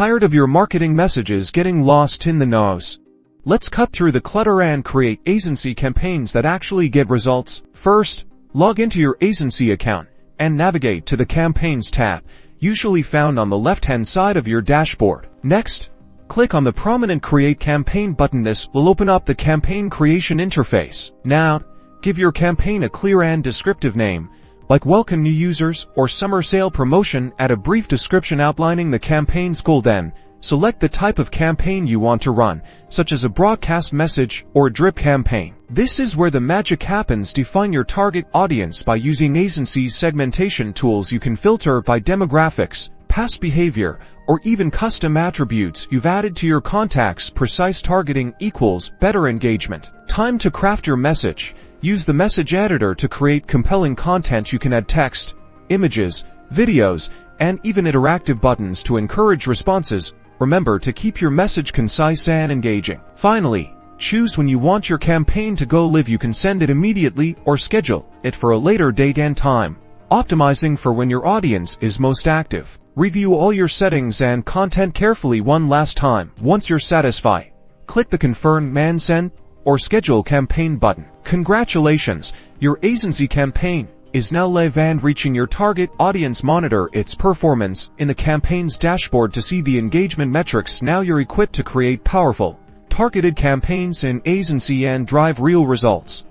Tired of your marketing messages getting lost in the noise? Let's cut through the clutter and create agency campaigns that actually get results. First, log into your agency account and navigate to the Campaigns tab, usually found on the left-hand side of your dashboard. Next, click on the prominent Create Campaign button. This will open up the campaign creation interface. Now, give your campaign a clear and descriptive name, like Welcome New Users or Summer Sale Promotion. Add a brief description outlining the campaign's goal. Then, select the type of campaign you want to run, such as a broadcast message or drip campaign. This is where the magic happens. Define your target audience by using Aisensy segmentation tools. You can filter by demographics, past behavior, or even custom attributes you've added to your contacts. Precise targeting equals better engagement. Time to craft your message. Use the message editor to create compelling content. You can add text, images, videos, and even interactive buttons to encourage responses. Remember to keep your message concise and engaging. Finally, choose when you want your campaign to go live. You can send it immediately or schedule it for a later date and time, optimizing for when your audience is most active. Review all your settings and content carefully one last time. Once you're satisfied, click the Confirm and Send or Schedule Campaign button. Congratulations, your agency campaign is now live and reaching your target audience. Monitor its performance in the campaign's dashboard to see the engagement metrics. Now you're equipped to create powerful, targeted campaigns in Aisensy and drive real results.